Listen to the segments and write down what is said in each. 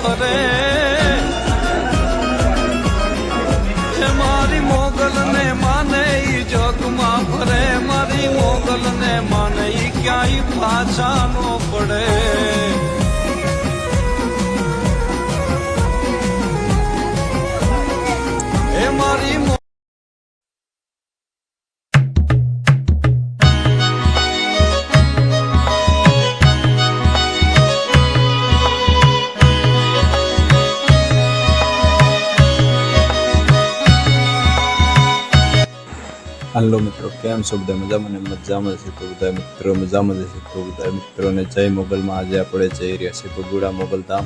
ફરે મારી મોગલ ને માને ઈ જગમાં ફરે મારી મોગલ ને માને ઈ ક્યાંય પાછા નો પડે એ મારી हेलो मित्रों केम छो बधा मजामां ने मजामां छे तो बधा मित्रों मजामां छे तो बधा मित्रों जय मोगल में आज आपणे जई रह्या छीए भगुड़ा मोगल धाम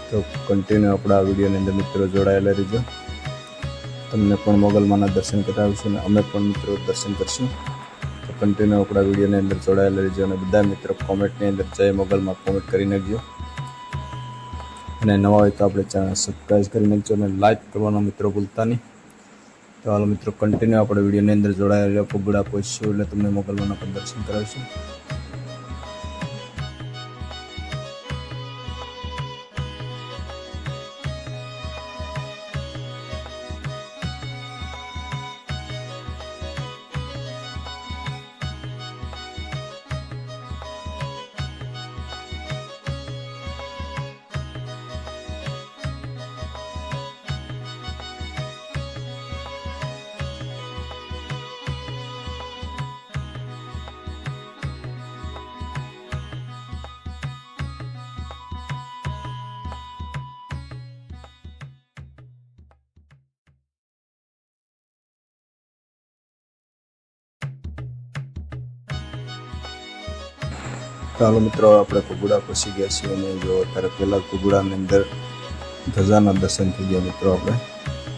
तो कंटिन्यू अपना विडियो ने अंदर मित्रों जोड़ायेला रहीजो तमने पण मोगल माना दर्शन करावीशुं ने अमे पण मित्रों दर्शन करशुं तो कंटिन्यू अपना विडियो ने अंदर जोड़ायेला रहीजो अने बधा मित्रों कॉमेंट ने अंदर जय मोगल में कॉमेंट करी नाखजो अने नवा होय तो आपणे चेनल सब्सक्राइब करी नाखजो अने लाइक करवानो मित्रों भूलता नहीं। तो हालो मित्रों कंटिन्यू अपने विडियो ने अंदर जोड़ाया पगुड़ा पहुंचशुं એટલે તમને મોગલમાના પણ દર્શન કરાવીશું। तो हालो मित्रों આપણે પગુડા પહોંચી ગયા છીએ અને જો અત્યારે પહેલા પગુડાની અંદર ધજાના દર્શન થઈ ગયા મિત્રો આપણે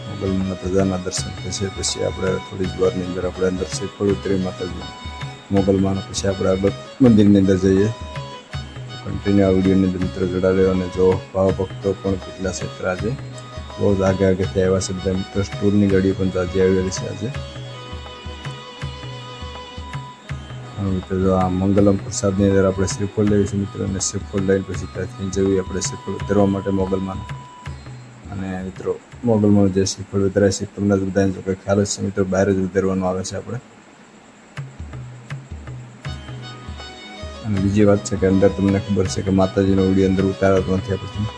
મોગલના ધજાના દર્શન થશે પછી આપણે થોડી જ વારની અંદર આપણે અંદર શ્રીફળ ઉતરી માતાજી મોગલમાંના પછી આપણે આગળ મંદિરની અંદર જઈએ કન્ટિન્યુ આ વિડીયોની અંદર મિત્રો જોડાયેલો અને જો ભાવ ભક્તો પણ કેટલા ક્ષેત્ર આજે બહુ જ આગે આગેથી આવ્યા છે બધા મિત્રો સ્ટોરની ગાડીઓ પણ તાજી આવેલી છે આજે मित्रों जो आ मंगलम प्रसाद अंदर आप श्रीफल लईशुं मित्रों ने श्रीफल लईने पछी त्यांथी जवी आपणे श्रीफल उतरवा माटे मोगलमां अने मित्रों मोगलमां जे श्रीफल उतराय छे तमने बधाने जो ख्याल छे मित्रों बहार ज उतरवानुं आवे छे आपणे अने बीजी वात छे के अंदर तमने खबर छे के माताजीनो विडियो अंदर उतारतो नथी आपणे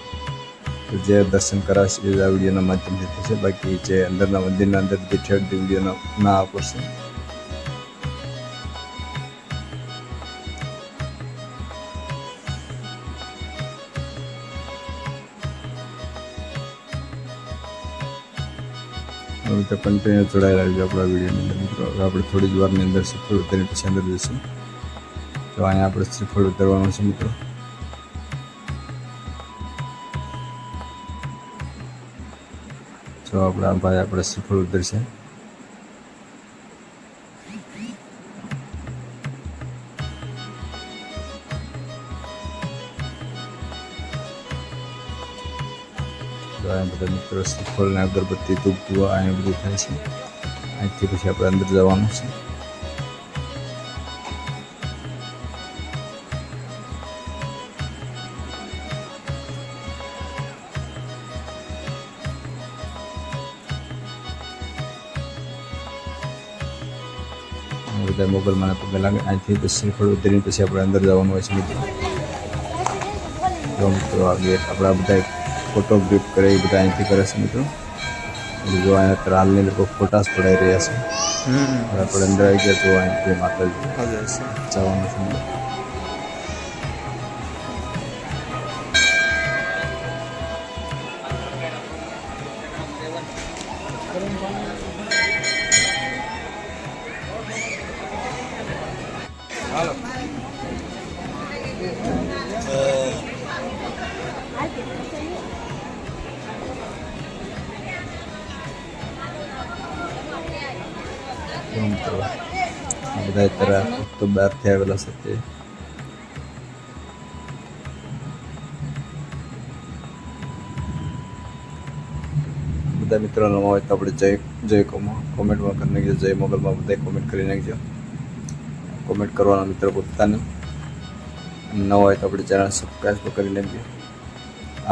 तो जे दर्शन कराशे ए आ विडियोना माध्यमथी थशे बाकी जे अंदरना मंदिरना अंदर जे ठेठ विडियोना ना आपशे तो कंटिन्यू जोड़ाया रहो अपना विडियो में मित्रों आप थोड़ी ज वार अंदर श्रीफल उतरी पछी अंदर जईशुं तो अहींया आपणे श्रीफल उतरवानुं छे मित्रों तो आपणा भाई आपणे श्रीफल उतरशे બધા મિત્રો શ્રીફળ ને અગરબત્તી ધૂપ ધુવા અહીં બધું થાય છે અહીંથી પછી આપણે અંદર જવાનું છે બધા મોગલમાના પગે લાગે અહીંથી શ્રીફળ ઉતરીને પછી આપણે અંદર જવાનું હોય છે મિત્રો જો મિત્રો આગે આપણા બધા फोटो ग्रिप करे बधा अहींथी करे छे मित्रों जो अहीं हालनी अंदर फोटास पड़ाई रह्या छे આપણે અંદર આવી ગયા તો અહીં માતાજી જવાનું છે હાલો બધા तरह तो बहार थी आवेला छे ते બધા મિત્રો નવા હોય તો આપણે જય કોમેન્ટમાં કરી નાખજો જય મોગલમાં બધા કોમેન્ટ કરી નાખજો કોમેન્ટ કરવાના મિત્રો ભૂલતા નહીં નવા હોય તો આપણે ચેનલ સબસ્ક્રાઈબ કરી નાખજો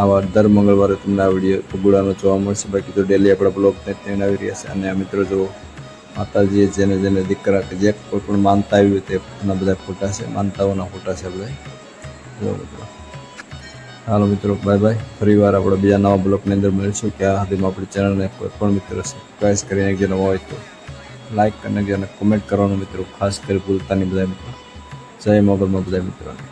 આવા દર મંગળવારે તમને આ વિડીયો પગુડાનો જોવા મળશે. બાકી તો ડેલી આપણા બ્લોગ ત્યાં આવી રહ્યા છે. અને આ મિત્રો જો માતાજીએ જેને દીકરા કે જે કોઈ પણ માનતા આવી હોય તે ઘણા બધા ફોટા છે, માનતાઓના ફોટા છે બધા. જો મિત્રો હાલો મિત્રો, બાય બાય. ફરી વાર આપણે બીજા નવા બ્લોગની અંદર મળીશું. કે આ સુધીમાં આપણી ચેનલને કોઈ પણ મિત્રો સબસ્ક્રાઈબ કરીને જે નવા હોય તો લાઈક કરીને અને કોમેન્ટ કરવાનું મિત્રો ખાસ કરી ભૂલતા નહીં બધા મિત્રો. જય મોગલમાં બધા મિત્રોને.